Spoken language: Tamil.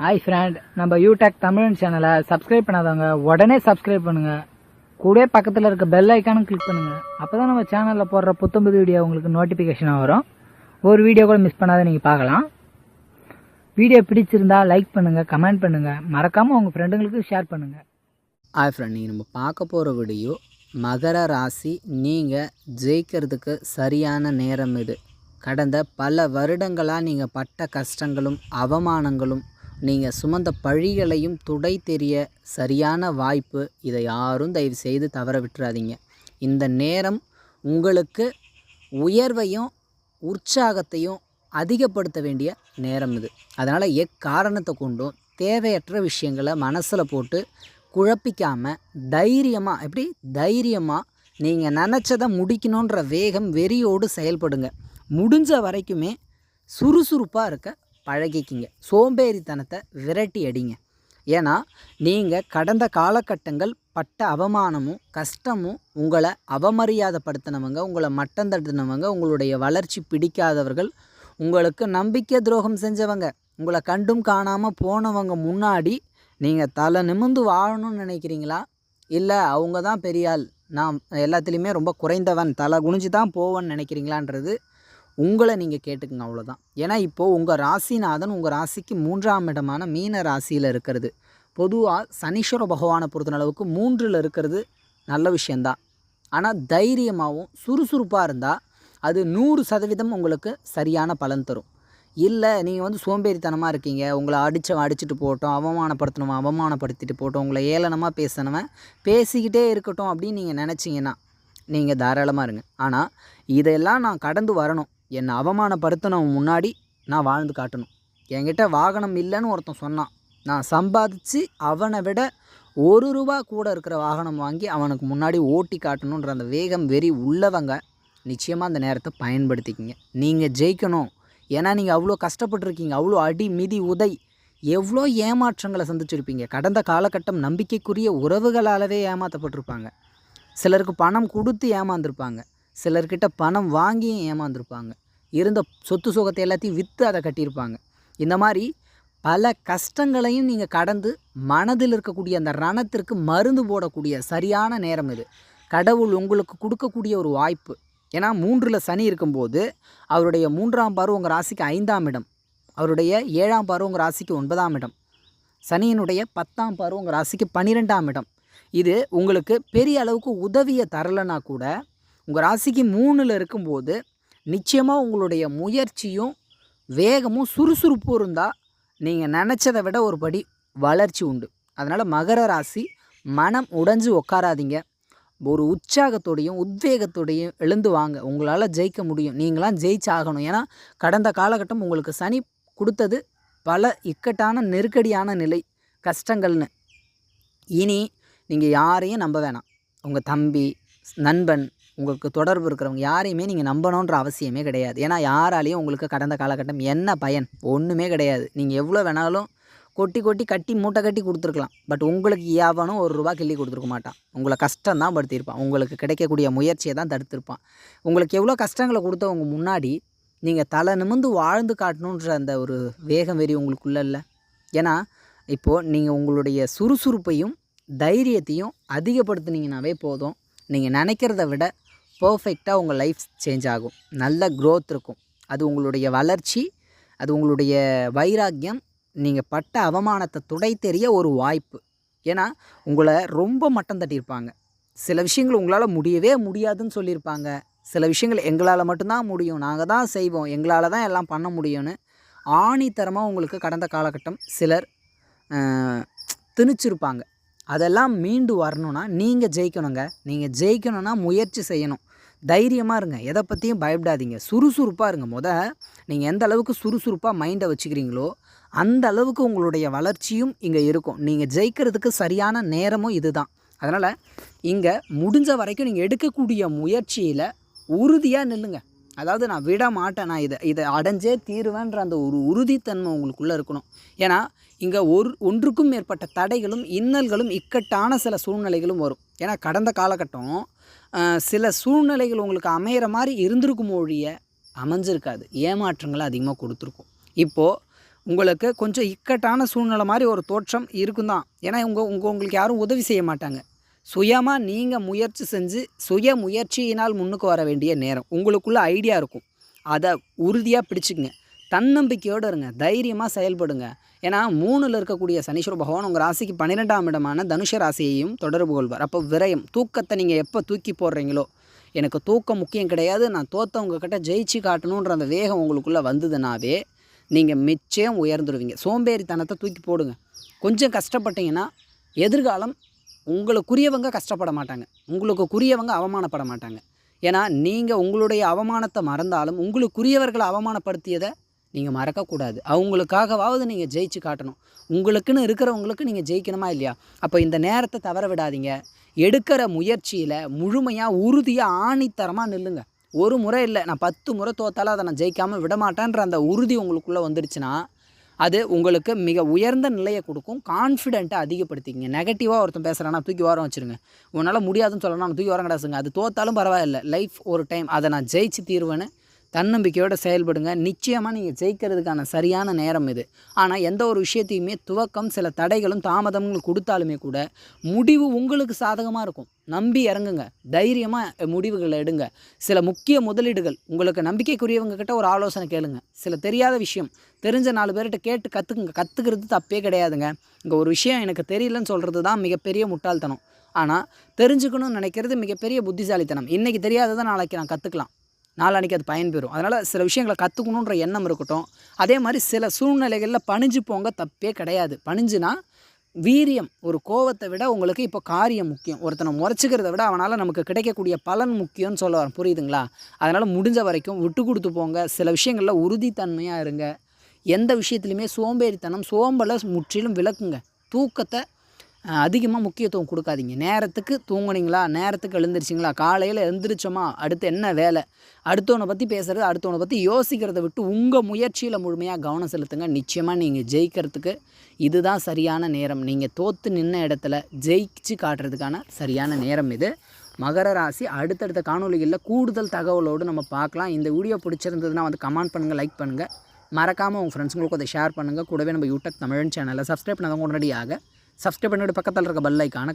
ஹாய் ஃப்ரெண்ட், நம்ம யூடெக் தமிழ் சேனலை சப்ஸ்கிரைப் பண்ணாதவங்க உடனே சப்ஸ்கிரைப் பண்ணுங்க. கூட பக்கத்தில் இருக்க பெல் ஐக்கானும் கிளிக் பண்ணுங்க. அப்பதான் நம்ம சேனலில் போடுற புத்தம்புது வீடியோ உங்களுக்கு நோட்டிஃபிகேஷனாக வரும். ஒரு வீடியோ கூட மிஸ் பண்ணாத நீங்கள் பார்க்கலாம். வீடியோ பிடிச்சிருந்தா லைக் பண்ணுங்க, கமெண்ட் பண்ணுங்க, மறக்காம உங்க ஃப்ரெண்டுங்களுக்கு ஷேர் பண்ணுங்க. ஹாய் ஃப்ரெண்ட், நீங்கள் நம்ம பார்க்க போகிற வீடியோ மகர ராசி. நீங்கள் ஜெயிக்கிறதுக்கு சரியான நேரம் இது. கடந்த பல வருடங்களாக நீங்கள் பட்ட கஷ்டங்களும் அவமானங்களும் நீங்கள் சுமந்த பழிகளையும் துடை தெரிய சரியான வாய்ப்பு. இதை யாரும் தயவு செய்து தவற விட்டுறாதீங்க. இந்த நேரம் உங்களுக்கு உயர்வையும் உற்சாகத்தையும் அதிகப்படுத்த வேண்டிய நேரம் இது. அதனால் எக்காரணத்தை கொண்டும் தேவையற்ற விஷயங்களை மனசில் போட்டு குழப்பிக்காமல் தைரியமாக நீங்கள் நினச்சதை முடிக்கணுன்ற வேகம் வெறியோடு செயல்படுங்க. முடிஞ்ச வரைக்குமே சுறுசுறுப்பாக இருக்க பழகிக்கிங்க. சோம்பேறித்தனத்தை விரட்டி அடிங்க. ஏன்னா நீங்கள் கடந்த காலகட்டங்கள் பட்ட அவமானமும் கஷ்டமும் உங்களை அவமரியாதைப்படுத்தினவங்க, உங்களை மட்டம் தட்டினவங்க, உங்களுடைய வளர்ச்சி பிடிக்காதவர்கள், உங்களுக்கு நம்பிக்கை துரோகம் செஞ்சவங்க, உங்களை கண்டும் காணாமல் போனவங்க முன்னாடி நீங்கள் தலை நிமிர்ந்து வாழணும்னு நினைக்கிறீங்களா? இல்லை அவங்க தான் பெரியாள், நான் எல்லாத்துலேயுமே ரொம்ப குறைந்தவன், தலை குனிஞ்சு தான் போவேன்னு நினைக்கிறீங்களான்றது உங்களை நீங்கள் கேட்டுக்குங்க. அவ்வளோதான். ஏன்னா இப்போது உங்கள் ராசிநாதன் உங்கள் ராசிக்கு 3ஆம் இடமான மீன ராசியில் இருக்கிறது. பொதுவாக சனீஸ்வர பகவானை பொறுத்தளவுக்கு 3ல் இருக்கிறது நல்ல விஷயந்தான். ஆனால் தைரியமாகவும் சுறுசுறுப்பாக இருந்தால் அது 100% உங்களுக்கு சரியான பலன் தரும். இல்லை நீங்கள் சோம்பேறித்தனமாக இருக்கீங்க, உங்களை அடிச்சுட்டு போட்டோம், அவமானப்படுத்திட்டு போட்டோம், உங்களை ஏளனமாக பேசினவன் பேசிக்கிட்டே இருக்கட்டும் அப்படின்னு நீங்கள் நினச்சிங்கன்னா நீங்கள் தாராளமாக இருங்க. ஆனால் இதெல்லாம் நான் கடந்து வரணும், என்னை அவமானப்படுத்தினவன் முன்னாடி நான் வாழ்ந்து காட்டணும். என்கிட்ட வாகனம் இல்லைன்னு ஒருத்தன் சொன்னான், நான் சம்பாதிச்சு அவனை விட ₹1 கூட இருக்கிற வாகனம் வாங்கி அவனுக்கு முன்னாடி ஓட்டி காட்டணுன்ற அந்த வேகம் வெறி உள்ளவங்க நிச்சயமாக அந்த நேரத்தை பயன்படுத்திக்கிங்க. நீங்கள் ஜெயிக்கணும். ஏன்னா நீங்கள் அவ்வளோ கஷ்டப்பட்டுருக்கீங்க, அவ்வளோ அடி மிதி உதை, எவ்வளோ ஏமாற்றங்களை சந்திச்சிருப்பீங்க. கடந்த காலகட்டம் நம்பிக்கைக்குரிய உறவுகளாலவே ஏமாற்றப்பட்டிருப்பாங்க. சிலருக்கு பணம் கொடுத்து ஏமாந்துருப்பாங்க, சிலர்கிட்ட பணம் வாங்கியும் ஏமாந்துருப்பாங்க, இருந்த சொத்து சுகத்தை எல்லாத்தையும் விற்று அதை கட்டியிருப்பாங்க. இந்த மாதிரி பல கஷ்டங்களையும் நீங்கள் கடந்து மனதில் இருக்கக்கூடிய அந்த ரணத்திற்கு மருந்து போடக்கூடிய சரியான நேரம் இது. கடவுள் உங்களுக்கு கொடுக்கக்கூடிய ஒரு வாய்ப்பு. ஏன்னா 3ல் சனி இருக்கும்போது அவருடைய 3ஆம் பார்வை உங்கள் ராசிக்கு 5ஆம் இடம், அவருடைய 7ஆம் பார்வை உங்கள் ராசிக்கு 9ஆம் இடம், சனியினுடைய 10ஆம் பார்வை உங்கள் ராசிக்கு 12ஆம் இடம். இது உங்களுக்கு பெரிய அளவுக்கு உதவியை தரலைன்னா கூட உங்கள் ராசிக்கு 3ல் இருக்கும்போது நிச்சயமாக உங்களுடைய முயற்சியும் வேகமும் சுறுசுறுப்பும் இருந்தால் நீங்கள் நினச்சதை விட ஒரு படி வளர்ச்சி உண்டு. அதனால் மகர ராசி, மனம் உடைஞ்சு உட்காராதீங்க. ஒரு உற்சாகத்தோடையும் உத்வேகத்தோடையும் எழுந்து வாங்க. உங்களால் ஜெயிக்க முடியும், நீங்களாம் ஜெயிச்சாகணும். ஏன்னா கடந்த காலகட்டம் உங்களுக்கு சனி கொடுத்தது பல இக்கட்டான நெருக்கடியான நிலை, கஷ்டங்கள்னு. இனி நீங்கள் யாரையும் நம்ப வேணாம். உங்கள் தம்பி, நண்பன், உங்களுக்கு தொடர்பு இருக்கிறவங்க யாரையுமே நீங்கள் நம்பணுன்ற அவசியமே கிடையாது. ஏன்னா யாராலையும் உங்களுக்கு கடந்த காலகட்டம் என்ன பயன்? ஒன்றுமே கிடையாது. நீங்கள் எவ்வளோ வேணாலும் கட்டி மூட்டை கட்டி கொடுத்துருக்கலாம். பட் உங்களுக்கு எவனும் ₹1 கிள்ளி கொடுத்துருக்க மாட்டான். உங்களை கஷ்டம்தான் படுத்தியிருப்பான், உங்களுக்கு கிடைக்கக்கூடிய முயற்சியை தான் தடுத்திருப்பான். உங்களுக்கு எவ்வளோ கஷ்டங்களை கொடுத்தவங்க முன்னாடி நீங்கள் தலை நிமிர்ந்து வாழ்ந்து காட்டணுன்ற அந்த ஒரு வேகம் வெறி உங்களுக்குள்ள இல்லை. ஏன்னா இப்போது நீங்கள் உங்களுடைய சுறுசுறுப்பையும் தைரியத்தையும் அதிகப்படுத்துனீங்கன்னாவே போதும். நீங்கள் நினைக்கிறத விட பர்ஃபெக்டாக உங்கள் லைஃப் சேஞ்ச் ஆகும். நல்ல க்ரோத் இருக்கும். அது உங்களுடைய வளர்ச்சி, அது உங்களுடைய வைராக்கியம், நீங்கள் பட்ட அவமானத்தை துடை தெரிய ஒரு வாய்ப்பு. ஏன்னா உங்களை ரொம்ப மட்டம் தட்டியிருப்பாங்க. சில விஷயங்கள் உங்களால் முடியவே முடியாதுன்னு சொல்லியிருப்பாங்க. சில விஷயங்கள் எங்களால் மட்டும்தான் முடியும், நாங்கள் தான் செய்வோம், எங்களால் தான் எல்லாம் பண்ண முடியும்னு ஆணித்தரமாக உங்களுக்கு கடந்த காலகட்டம் சிலர் திணிச்சிருப்பாங்க. அதெல்லாம் மீண்டு வரணும்னா நீங்கள் ஜெயிக்கணுங்க. நீங்கள் ஜெயிக்கணும்னா முயற்சி செய்யணும். தைரியமாக இருங்க, எதை பற்றியும் பயப்படாதீங்க, சுறுசுறுப்பாக இருங்க. நீங்கள் எந்த அளவுக்கு சுறுசுறுப்பாக மைண்டை வச்சுக்கிறீங்களோ அந்த அளவுக்கு உங்களுடைய வளர்ச்சியும் இங்கே இருக்கும். நீங்கள் ஜெயிக்கிறதுக்கு சரியான நேரமும் இதுதான். அதனால் இங்கே முடிஞ்ச வரைக்கும் நீங்கள் எடுக்கக்கூடிய முயற்சியில் உறுதியாக நில்லுங்க. அதாவது நான் விட மாட்டேன், நான் இதை அடைஞ்சே தீருவேன்ற அந்த ஒரு உறுதித்தன்மை உங்களுக்குள்ளே இருக்கணும். ஏன்னா இங்கே ஒன்றுக்கும் மேற்பட்ட தடைகளும் இன்னல்களும் இக்கட்டான சில சூழ்நிலைகளும் வரும். ஏன்னா கடந்த காலகட்டம் சில சூழ்நிலைகள் உங்களுக்கு அமையிற மாதிரி இருந்திருக்கும் ஒழிய அமைஞ்சிருக்காது. ஏமாற்றங்களை அதிகமாக கொடுத்துருக்கும். இப்போது உங்களுக்கு கொஞ்சம் இக்கட்டான சூழ்நிலை மாதிரி ஒரு தோற்றம் இருக்கும் தான். ஏன்னா உங்களுக்கு யாரும் உதவி செய்ய மாட்டாங்க. சுயமாக நீங்கள் முயற்சி செஞ்சு சுய முயற்சியினால் முன்னுக்கு வர வேண்டிய நேரம். உங்களுக்குள்ள ஐடியா இருக்கும், அதை உறுதியாக பிடிச்சிக்கங்க. தன்னம்பிக்கையோடு இருங்க, தைரியமாக செயல்படுங்க. ஏன்னா 3ல் இருக்கக்கூடிய சனீஸ்வர பகவான் உங்கள் ராசிக்கு 12ஆம் இடமான தனுஷ ராசியையும் தொடர்பு கொள்வார். அப்போ விரயம், தூக்கத்தை நீங்கள் எப்போ தூக்கி போடுறீங்களோ, எனக்கு தூக்கம் முக்கியம் கிடையாது, நான் தோற்றவங்கக்கிட்ட ஜெயிச்சு காட்டணுன்ற அந்த வேகம் உங்களுக்குள்ளே வந்ததுனாவே நீங்கள் நிச்சயம் உயர்ந்துடுவீங்க. சோம்பேறித்தனத்தை தூக்கி போடுங்க. கொஞ்சம் கஷ்டப்பட்டீங்கன்னா எதிர்காலம் உங்களுக்குரியவங்க கஷ்டப்பட மாட்டாங்க, உங்களுக்குரியவங்க அவமானப்பட மாட்டாங்க. ஏன்னா நீங்கள் உங்களுடைய அவமானத்தை மறந்தாலும் உங்களுக்குரியவர்களை அவமானப்படுத்தியதை நீங்கள் மறக்கக்கூடாது. அவங்களுக்காகவாவது நீங்கள் ஜெயிச்சு காட்டணும். உங்களுக்குன்னு இருக்கிறவங்களுக்கு நீங்கள் ஜெயிக்கணுமா இல்லையா? அப்போ இந்த நேரத்தை தவற விடாதீங்க. எடுக்கிற முயற்சியில் முழுமையாக உறுதியாக ஆணித்தரமாக நில்லுங்க. ஒரு முறை இல்லை, நான் 10 முறை தோத்தாலும் அதை நான் ஜெயிக்காமல் விடமாட்டேன்ற அந்த உறுதி உங்களுக்குள்ளே வந்துடுச்சுன்னா அது உங்களுக்கு மிக உயர்ந்த நிலையை கொடுக்கும். கான்ஃபிடென்ட்டை அதிகப்படுத்திக்கிங்க. நெகட்டிவாக ஒருத்தன் பேசுகிறானா தூக்கி ஓரம் வச்சுருங்க. உன்னால் முடியாதுன்னு சொல்லணும், நான் தூக்கி ஓரம் கிடாசுங்க. அது தோத்தாலும் பரவாயில்லை, லைஃப் ஒரு டைம், அதை நான் ஜெயிச்சு தீர்வேன்னு தன்னம்பிக்கையோடு செயல்படுங்க. நிச்சயமாக நீங்கள் ஜெயிக்கிறதுக்கான சரியான நேரம் இது. ஆனால் எந்த ஒரு விஷயத்தையுமே துவக்கம் சில தடைகளும் தாமதங்களும் கொடுத்தாலுமே கூட முடிவு உங்களுக்கு சாதகமாக இருக்கும். நம்பி இறங்குங்க, தைரியமாக முடிவுகளை எடுங்க. சில முக்கிய முதலீடுகள், உங்களுக்கு நம்பிக்கைக்குரியவங்க கிட்ட ஒரு ஆலோசனை கேளுங்க. சில தெரியாத விஷயம் தெரிஞ்ச 4 பேர்கிட்ட கேட்டு கற்றுக்குங்க. கற்றுக்கிறது தப்பே கிடையாதுங்க. இங்கே ஒரு விஷயம் எனக்கு தெரியலன்னு சொல்கிறது தான் மிகப்பெரிய முட்டாள்தனம். ஆனால் தெரிஞ்சுக்கணும்னு நினைக்கிறது மிகப்பெரிய புத்திசாலித்தனம். இன்றைக்கி தெரியாததை நாளைக்கு நான் கற்றுக்கலாம், நாளான்னைக்கு அது பயன்பெறும். அதனால் சில விஷயங்களை கற்றுக்கணுன்ற எண்ணம் இருக்கட்டும். அதே மாதிரி சில சூழ்நிலைகளில் பணிஞ்சு போங்க, தப்பே கிடையாது. பணிஞ்சுனா வீரியம், ஒரு கோவத்தை விட உங்களுக்கு இப்போ காரியம் முக்கியம். ஒருத்தனை முறைச்சிக்கிறத விட அவனால் நமக்கு கிடைக்கக்கூடிய பலன் முக்கியம்னு சொல்ல வரேன், புரியுதுங்களா? அதனால் முடிஞ்ச வரைக்கும் விட்டு கொடுத்து போங்க. சில விஷயங்களில் உறுதித்தன்மையாக இருங்க. எந்த விஷயத்துலையுமே சோம்பேறித்தனம், சோம்பலை முற்றிலும் விலக்குங்க. தூக்கத்தை அதிகமாக முக்கியத்துவம் கொடுக்காதீங்க. நேரத்துக்கு தூங்குனீங்களா, நேரத்துக்கு எழுந்திரிச்சிங்களா, காலையில் எழுந்திரிச்சோமா, அடுத்து என்ன வேலை, அடுத்தவனை பற்றி பேசுகிறது, அடுத்தவனை பற்றி யோசிக்கிறத விட்டு உங்கள் முயற்சியில் முழுமையாக கவனம் செலுத்துங்க. நிச்சயமாக நீங்கள் ஜெயிக்கிறதுக்கு இதுதான் சரியான நேரம். நீங்கள் தோற்று நின்ன இடத்துல ஜெயிச்சு காட்டுறதுக்கான சரியான நேரம் இது. மகர ராசி அடுத்தடுத்த காணொலிகளில் கூடுதல் தகவலோடு நம்ம பார்க்கலாம். இந்த வீடியோ பிடிச்சிருந்ததுன்னா வந்து கமெண்ட் பண்ணுங்கள், லைக் பண்ணுங்கள். மறக்காமல் உங்கள் ஃப்ரெண்ட்ஸுங்களுக்கு அதை ஷேர் பண்ணுங்கள். கூடவே நம்ம யூடியூப் தமிழ் சேனலை சப்ஸ்கிரைப் பண்ணாதவங்க உடனடியாக சப்ஸ்கிரைப் பண்ணிவிட்டு பக்கத்தில் இருக்க பெல் ஐக்கானை